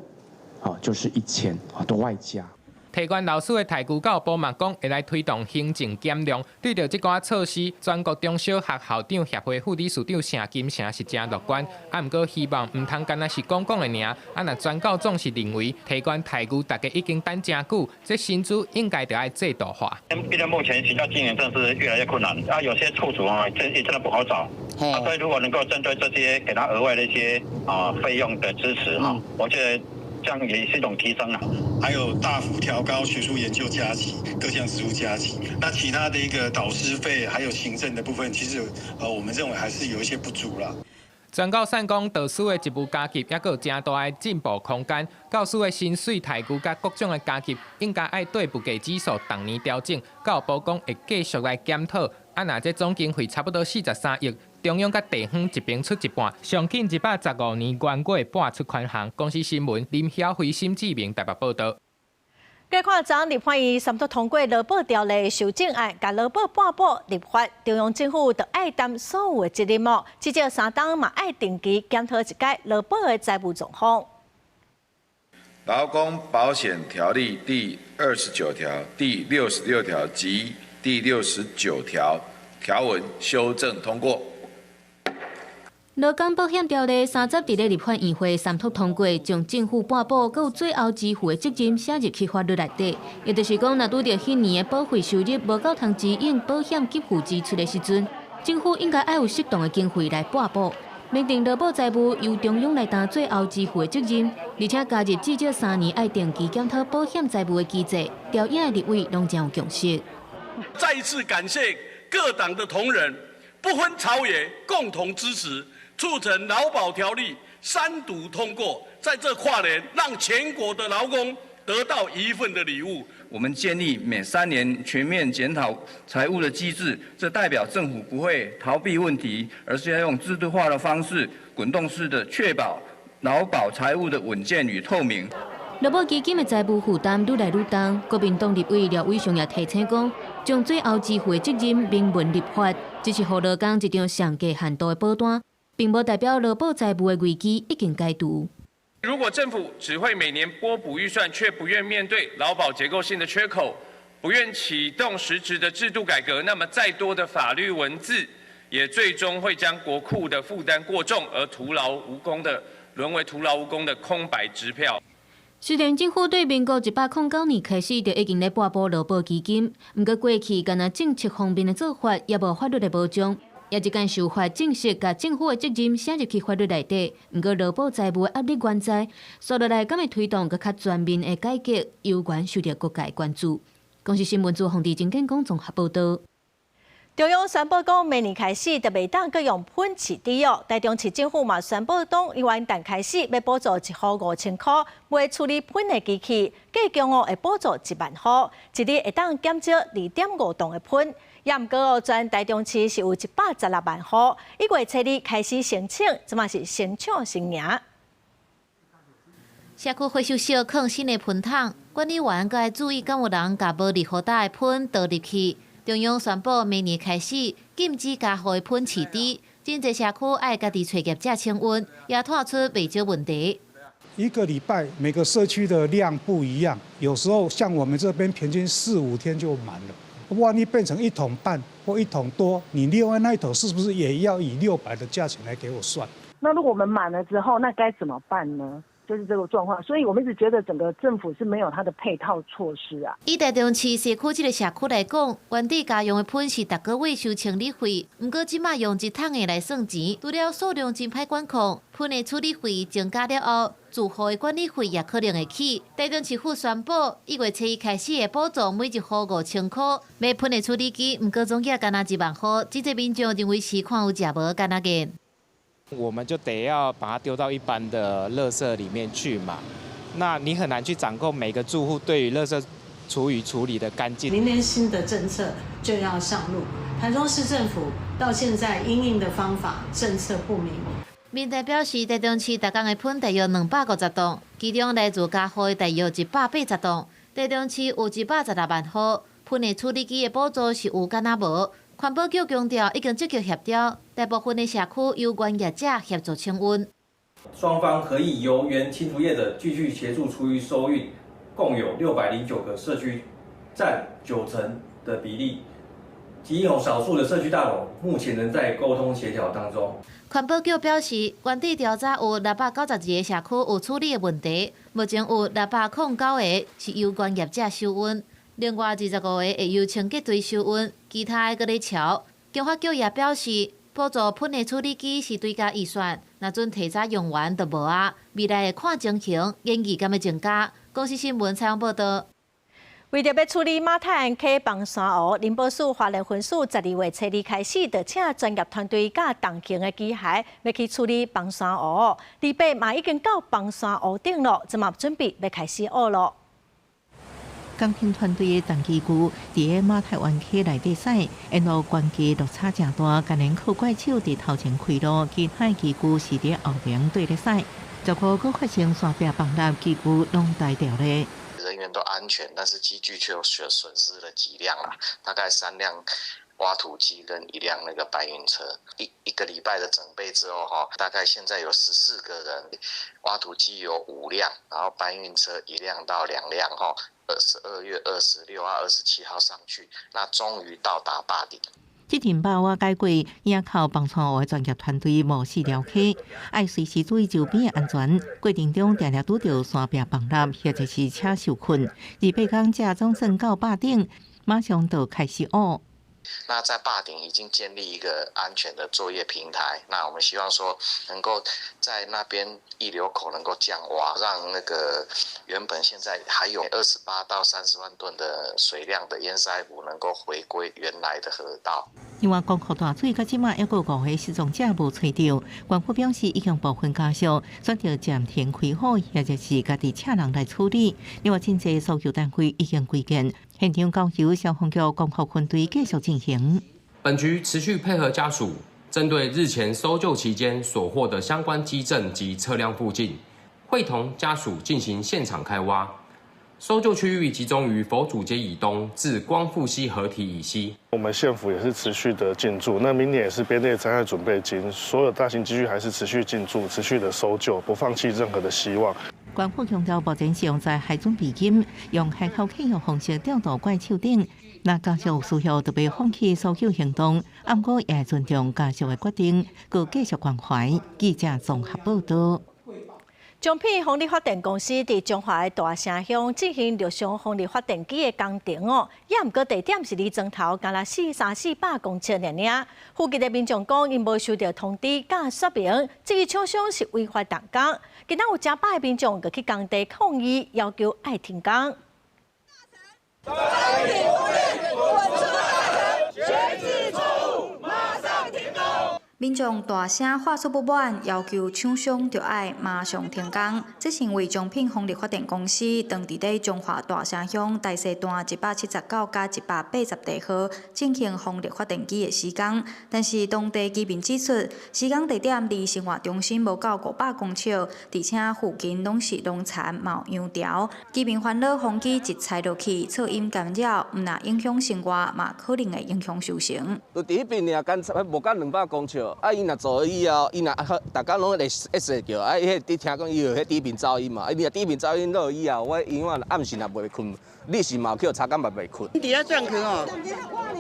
啊就是1000啊都外加。提悬老师的待遇，教育部嘛讲会来推动行政减量。对着这寡措施，全国中小学校长协会副理事长陈金城是真乐观。不过希望唔通干那是讲讲的尔，若全校总是认为提悬待遇大家已经等真久，这薪资应该得要制度化。毕竟目前学校经营真是越来越困难，有些处处也真的不好找。所以如果能够针对这些给他额外的一些费用的支持我觉得。这样也是一种提升啊，还有大幅调高学术研究加级、各项职务加级。那其他的一个导师费还有行政的部分，其实我们认为还是有一些不足啦。全校散讲，导师的职务加级也有真大的进步空间。教师的薪水待遇甲各种的加级，应该爱对不计指数逐年调整。教育部讲会继续来检讨。若这总经费差不多43亿。中央甲地方一边出一半，上近115年元月半出款项。公司新闻林晓辉、沈志明台北报道。该看昨立法院三读通过劳保条例修正案，甲劳保半保立法，中央政府就爱担所有的责任哦。至少3党嘛爱定期检讨一届劳保的财务状况。劳工保险条例第29条、第66条及第69条条文修正通过。劳工保险条例30日咧立法院会三读通过，将政府颁布佮最后支付的责任写入去法律内底。也就是讲，若拄着迄年的保费收入无够通支应保险给付支出的时阵，政府应该要有适当的经费来颁布，明定劳保财务由中央来担最后支付的责任，而且加入至少3年要定期检讨保险财务的机制。调研的立委拢将有共识。再一次感谢各党的同仁，不分朝野，共同支持。促成劳保条例3读通过，在这跨年让全国的劳工得到一份的礼物。我们建立每3年全面检讨财务的机制，这代表政府不会逃避问题，而是要用制度化的方式，滚动式的确保劳保财务的稳健与透明。劳保基金的财务负担愈来愈重，国民党立委廖伟雄也提醒讲，将最后支付的责任明文立法，只是予劳工一张上低限度的保单。并不代表劳保财务的危机已经解除。如果政府只会每年拨补预算，却不愿面对劳保结构性的缺口，不愿启动实质的制度改革，那么再多的法律文字，也最终会将国库的负担过重，而沦为徒劳无功的空白支票。虽然政府对民国109年开始就已经咧颁布劳保基金，不过过去干那政策方面的做法，也无法律的保障。也一间受法正式甲政府的责任写入去法律内底，不过劳保财务的压力原在，所落来敢会推动较全面的改革，有关受到各界关注。公视新闻组黄迪真建综合报道。中央宣布讲，明年开始就袂当搁用喷饲猪哦。台中市政府嘛宣布，当元旦开始要补助1户5000块，买处理喷的机器，计共会补助1万户，一日会当减少2.5吨的喷。也毋过哦，全台中市是有116万户，1月初2开始申请，即嘛是先抢先赢。社区回收箱放新的喷桶，管理员该注意，敢有人甲无利好大的喷倒入去。中央宣布，明年开始禁止家户的喷饲猪，真侪社区爱家己找业者清运，也探出未少问题。1个礼拜每个社区的量不一样，有时候像我们这边平均4、5天就满了。万一变成1桶半或1桶多，你另外那一桶是不是也要以600的价钱来给我算？那如果我们满了之后，那该怎么办呢？就是这个状况，所以我们一直觉得整个政府是没有它的配套措施啊。以台中市社区这个社区来讲，原地家用的喷是逐个月收清理费，不过即马用1桶的来算钱，除了数量真歹管控，喷的处理费增加了后，住户的管理费也可能会起。台中市府宣布，1月初1开始会补助每1户5000块，买喷的处理机，不过总价干那1万块，这些民众认为是看有食无干那个。我们就得要把它丢到一般的垃圾里面去嘛，那你很难去掌控每个住户对于垃圾处理的干净。明年新的政策就要上路，台中市政府到现在因应的方法政策不明。民代表示，台中市逐工的喷大约250吨，其中来自家户的大约180吨。台中市有116万户，喷的处理机的补助是有敢若无。环保局强调，已经积极协调，大部分的社区由关业者协助清运。双方可以由原清除业者继续协助厨余收运，共有609个社区，占90%的比例。仅有少数的社区大楼目前仍在沟通协调当中。环保局表示，原地调查有692个社区有处理的问题，目前有609个是由关业者收运。另外25个会由清洁队收运，其他的搁咧瞧。经发局也表示，补助喷的处理机是追加预算，若准提早用完就无啊。未来会看情形，研议敢要增加。公视新闻采访报道。为着要处理马太安溪崩山湖，林保署花莲分署12月初2开始，就请专业团队甲重型的机械要去处理崩山湖。李伯嘛已经到崩山湖顶了，即嘛准备要开始学咯。工程团队的重机具伫个马太湾溪内底驶，沿路关机落差正大，今年靠怪手伫头前开路，其他机具是伫后面对咧驶。10号阁发生山壁崩塌，机具拢呆掉咧。人员都安全，但是机具却有损失了几辆啦，大概3辆挖土机跟1辆那个搬运车。一个礼拜的整备之后大概现在有14个人，挖土机有5辆，然后搬运车1辆到2辆22月26号、27号上去，那终于到达坝顶。这阵把握解决，也靠帮助的专业团队无视了解，爱随时注意周边的安全。过程中常常拄到山壁崩塌，或者是车受困。28天架总算到坝顶，马上就开始学。那在坝顶已经建立一个安全的作业平台，那我们希望说能够在那边溢流口能够降洼，让那个原本现在还有28到30万吨的水量的堰塞湖能够回归原来的河道。因为江河大水，到即马还有5个失踪者无找到，官府表示已经部分家属选择暂停开火，或者是家己请人来处理。另外，真济搜救单位已经归建，现场交由消防局公护分队继续进行。本局持续配合家属，针对日前搜救期间所获的相关基证及车辆附近，会同家属进行现场开挖。搜救区域集中于佛祖街以东至光复溪河堤以西。我们县府也是持续的进驻，那明年也是编列灾害准备金，所有大型机具还是持续进驻、持续的搜救，不放弃任何的希望。官府强调，目前是用在海准备金，用海口契约方式调度怪手顶。那家属需要特别放弃搜救行动，不过也尊重家属的决定，佮继续关怀。记者综合报道。中片风力发电公司伫中华的大城乡进行陆上风力发电机的工程哦，也毋过地点是离庄头，干了400公尺尔。附近的民众讲，因无收到通知甲说明，这个厂商是违法动工。今仔有真百的民众就去工地抗议，要求爱停工。民众大声发出不满，要求厂商就要马上停工。这是因为中品风力发电公司当伫咧中华大城乡大西段179甲180地号进行风力发电机的施工，但是当地居民指出，施工地点离生活中心无到500公尺，而且附近拢是农田冒秧条。居民烦恼风机一踩落去，噪音干扰，毋但影响生活，嘛可能会影响收成。就伫迄边尔，无到200公尺。伊若做以后，伊若大家拢会说叫，迄听讲伊有迄低频噪音嘛，伊若低频噪音落以后，我永远暗时若袂困，你是嘛去擦干嘛袂困？伫咧转去哦，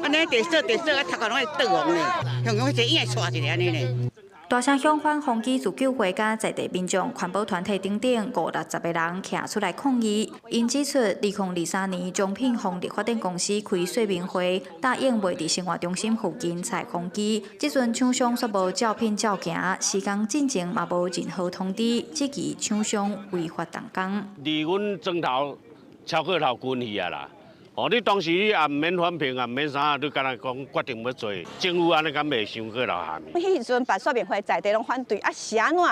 安尼地色啊，头壳拢会倒红呢，向向一影带一个安尼呢。大城乡反风机自救会甲在地民众环保团体等等560个人站出来抗议。因指出，2023年中品风力发电公司开说明会，答应袂伫生活中心附近采风机。即阵厂商却无照片照行，施工进程嘛无任何通知，质疑厂商违法动工。离阮庄头超过头近去啊啦！哦，你当时你也毋免反评，也毋免啥，你敢若讲决定要做，政府安尼敢袂伤过留下面。迄时阵办说明会，在地拢反对，啊是安怎？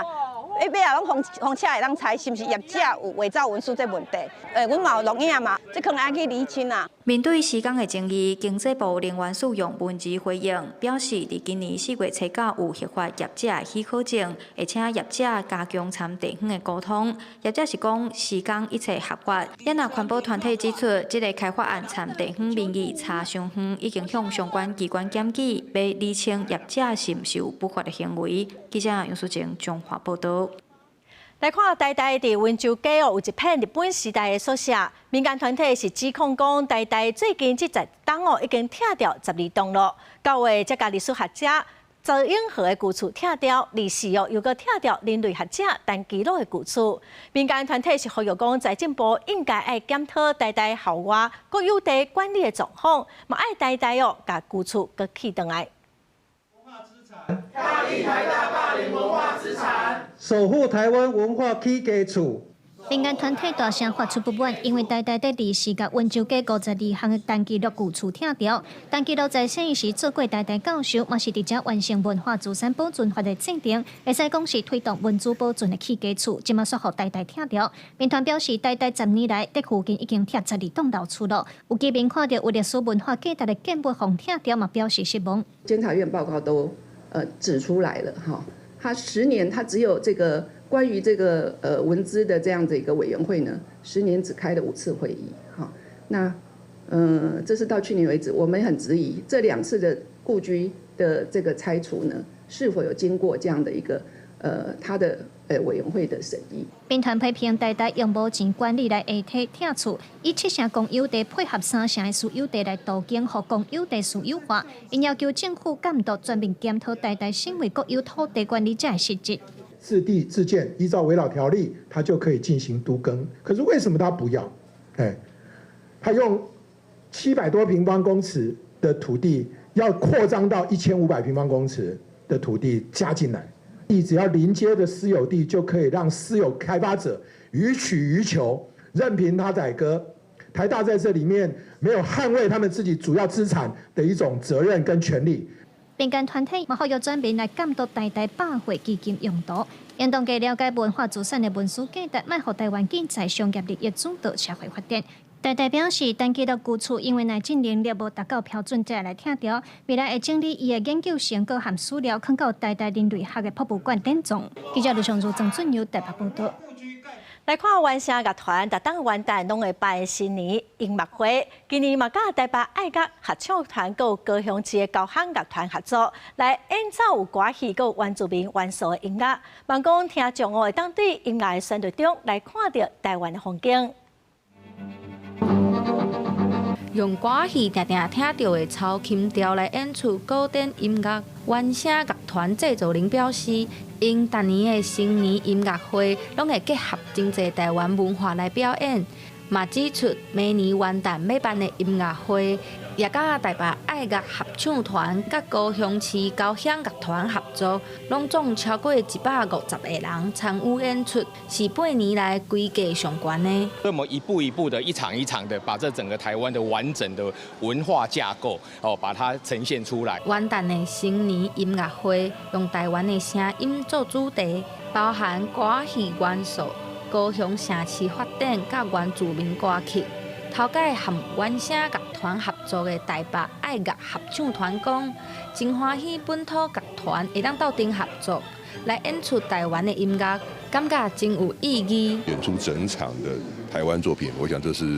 尾啊拢风车会当拆，是毋是业者有伪造文书这问题？阮嘛有录影嘛，这可能爱去厘清啊。面对施工的争议，经济部能源署用文字回应，表示伫今年4月初9有核发业者许可证，而且业者加强参地方的沟通。业者是讲施工一切合法。也若环保团体指出，这个开发案参地方民意差伤远，已经向相关机关检举，要厘清业者是毋是有不法的行为。记者杨淑静综合报道。来看台大伫温州街有一片日本时代的宿舍，民间团体是指控讲台大最近这10栋已经拆掉12栋了。9月才甲历史学者周永和的旧厝拆掉，24又搁拆掉人类学者陈其禄的旧厝。民间团体是呼吁讲，财政部应该爱检讨台大校外国有地管理的状况，嘛爱台大甲旧厝搁起倒来。抗议台大霸凌文化资产，守护台湾文化起家厝。民间团体大声发出不满，因为台大伫24甲温州街52项的陈其禄旧厝拆掉。陈其禄在生时做过台大教授，嘛是伫遮完成文化资产保存法的制定，会使讲是推动文资保存的起家厝，即马说互台大拆掉。民团表示，台大10年来伫附近已经拆12栋老厝了。有居民看到有历史文化价值的建物互拆掉，嘛表示失望。监察院报告都指出来了哈，他10年他只有这个关于这个文资的这样的一个委员会呢，10年只开了5次会议哈。那这是到去年为止，我们很质疑这2次的故居的这个拆除呢，是否有经过这样的一个它的委员会的审议。兵团批评台大用无钱管理来下体拆除，以7成公有地配合3成的私有地来途径，互公有地私有化。因要求政府监督全面检讨台大身为国有土地管理者的实质。自地自建，依照围绕条例，它就可以进行都更。可是为什么他不要？他用700多平方公尺的土地，要扩张到1500平方公尺的土地加进来。只要临街的私有地，就可以让私有开发者予取予求，任凭他宰割。台大在这里面没有捍卫他们自己主要资产的一种责任跟权利。民间团体嘛，呼吁全面来监督台大百货基金用途，引动加了解文化资产的文书价值，卖互台湾经济商业利益主导社会发展。台大表示，单记录旧厝因为内政能力无达到标准，才来拆掉。未来会整理伊的研究成果和资料，放到台大人类学的博物馆展藏。记者刘尚如、郑俊友台北报道。来看原声乐团，逐档元旦拢会办新年音乐会。今年嘛，甲台北爱乐合唱团、有高雄市的交响乐团合作，来演奏有歌戏、有原住民元素的音乐。望讲听众会当对音乐的旋律中来看到台湾的风景。用歌戏常常听到的草琴调来演出古典音乐，原声乐团制作人表示，因逐年的新年音乐会拢会结合真侪台湾文化来表演，嘛指出明年元旦要办的音乐会，也甲台北爱乐合唱团、甲高雄市交响乐团合作，拢总超过150个人参与演出，是8年来规格上悬的。所以我们一步一步的、一场一场的，把这整个台湾的完整的文化架构把它呈现出来。元旦的新年音乐会用台湾的声音做主题，包含歌戏元素、高雄城市发展甲原住民歌曲。头届和原声乐团合作的台北爱乐合唱团讲，真欢喜本土乐团会当斗阵合作，来演出台湾的音乐，感觉真有意义。演出整场的台湾作品，我想这是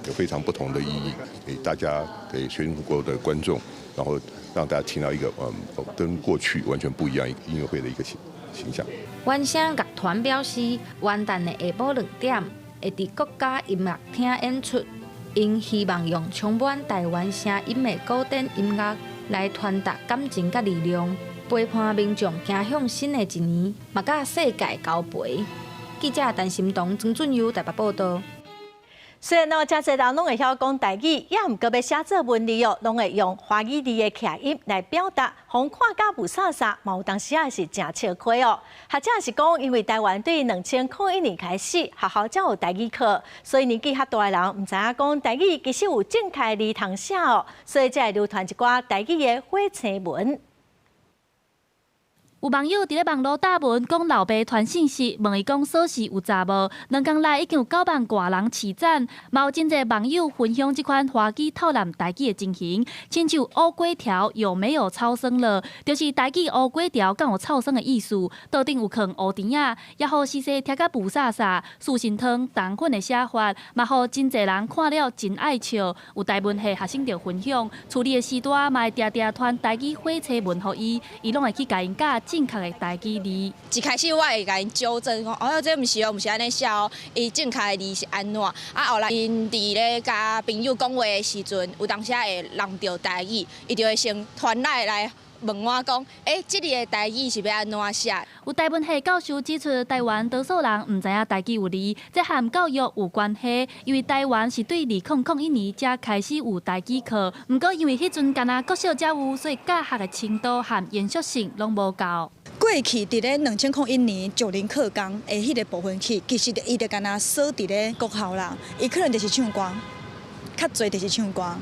有非常不同的意义，给大家、给全国的观众，然后让大家听到一个跟过去完全不一样音乐会的一个形象。原声乐团表示，元旦的下午2点。会伫国家音乐厅演出，因希望用充满台湾声音的古典音乐来传达感情甲力量，陪伴民众走向新的一年，嘛甲世界交陪。记者陈心彤、曾俊佑台北报道。虽然真侪人拢会晓讲台语，也毋过要写作文字拢会用华语字的口音来表达，互看甲有啥啥，嘛有当时也是真笑亏哦。或者是讲，因为台湾对2001年开始学校才有台语课，所以年纪较大的人毋知影讲台语其实有正确字通写哦，所以才会流传一寡台语的火星文。有网友伫咧网络打文讲老爸传信息，问伊讲锁匙有查无？2天内已经有9万多人起赞，嘛有真侪网友分享这款华语透烂台语的情形，亲像乌龟条有没有超生了？就是台语乌龟条敢有超生的意思，桌顶有放乌甜仔，也互时势听甲不飒飒，素心汤糖粉的写法，嘛互真侪人看了真爱笑。有台文系学生就分享，处理的时段嘛会定定传台语火车文予伊拢会去甲因教。正确的台语字，一开始我会甲因纠正讲，哦，这毋是哦，毋是安尼写哦，伊正确的字是安怎？后来因伫咧甲朋友讲话的时阵，有当时会弄到台语，伊就会先传来问我讲，这里的台语是要安怎写？有台文系教授指出，台湾多数人毋知影台语有字，这和教育有关系，因为台湾是对2001年才开始有台语课，毋过因为迄阵敢若国小才有，所以教学的程度和延续性拢无够。过去伫咧2001年9年课纲的迄个部分去，其实伊就敢若锁伫咧国校啦，伊可能就是唱歌，较侪就是唱歌。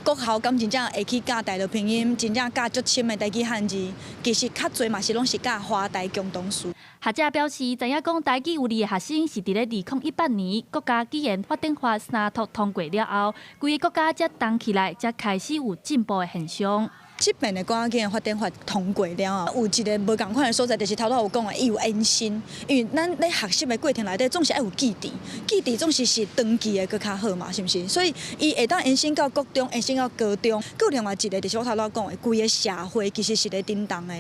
国校敢真正会去教台语拼音，真正教足深的台语汉字，其实较侪嘛是拢是教华台共同书。学者表示，知影讲台语有字的学生是伫咧2018年国家语言发展法3读通过了后，规个国家才动起来，才开始有进步的现象。这边的国家语言发展法通过了后，有一个无共款的所在，就是头有讲的，伊有延伸。因为咱咧学习的过程内底，总是爱有记忆，记忆总是长期的搁较好嘛，是毋是？所以伊会当延伸到国中，延伸到高中。搁另外一个就是我头讲的，规个社会其实是咧震动的。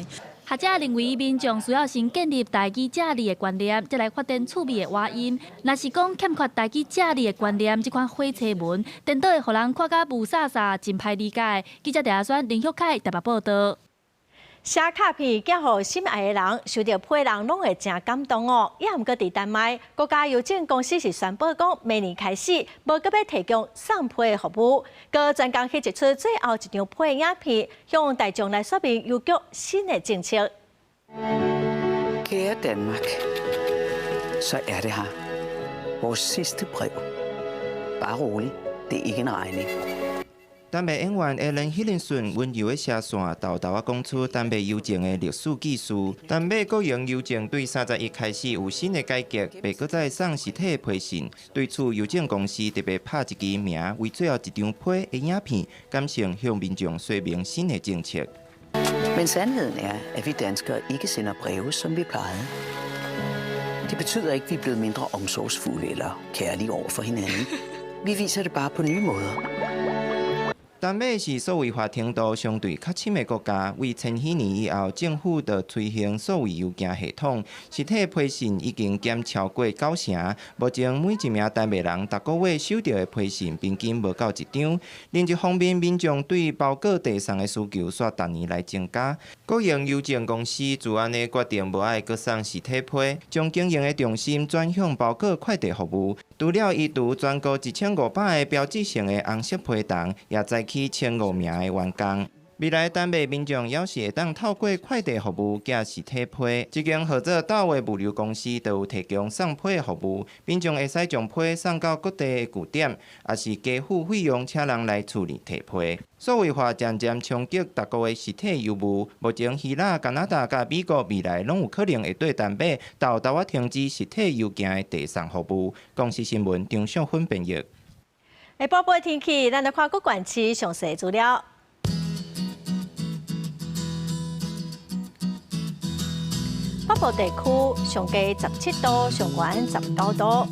学者认为，民众需要先建立台语正理的观念，再来发展趣味的话音。若是讲欠缺台语正理的观念，这款火车文，颠倒会互人看甲雾煞煞，真歹理解。记者陈选林旭凯台北报道。写卡片寄予心爱的人，收到批的人拢会真感动哦。也毋过伫丹麦，国家邮政公司是宣布讲，明年开始无搁要提供送批的服务。佮专工去一出最后一张批的影片，向大眾來說明郵局新的政策。Kære Danmark, så det her. Vores sidste brev. Bare rolig, det ikke en regning. 丹麦演员艾伦·希林逊温柔的声线，豆豆讲出丹麦邮政的历史记事。丹麦国营邮政对31开始有新的改革，袂搁再送实体的批信。对此，邮政公司特别拍一支名为最后一張批的影片，感性向民眾說明新的政策。Men sandheden at vi danskere ikke sender breve, som vi plejede. Det betyder ikke, at vi er blevet mindre omsorgsfulde eller kærlige over for hinanden. Vi viser det bare på nye måder. 丹麦是数位化程度相对较深的国家，为千禧年以后，政府就推行数位邮件系统，实体批信已经减超过90%。目前每一名丹麦人逐个月收到的批信平均无到1张。另一方面，民众对包裹递送的需求煞逐年来增加。国营邮政公司自安尼决定无爱搁送实体批，将经营的重心转向包裹快递服务。除了移除全国1500个标志性的红色批档，也载起1500名的员工。未来丹麦民众要是会当透过快递服务寄实体批，一间合作到位物流公司都有提供送批的服务，民众会使将批送到各地的据点，也是加付费用请人来处理提批。数位化渐渐冲击各国的实体邮务，目前希腊、加拿大甲美国未来拢有可能会对丹麦豆豆停止实体邮件的递送服务。公司新闻张秀芬编译。下晡报天气，咱来看各县市详细资料。北部地区上低17度，上悬19度；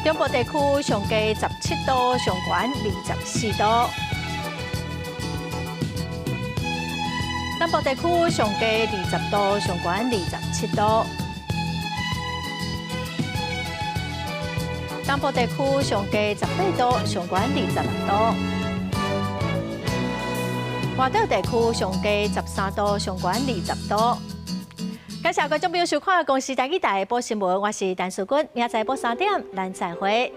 中部地区上低17度，上悬24度；南部地区上低20度，上悬27度；东部地区上低18度，上悬26度。华岛地区上低13度，上悬20度。感谢观众朋友收看《公视台语台》播新闻，我是陈淑君，明仔载播3点，咱再会。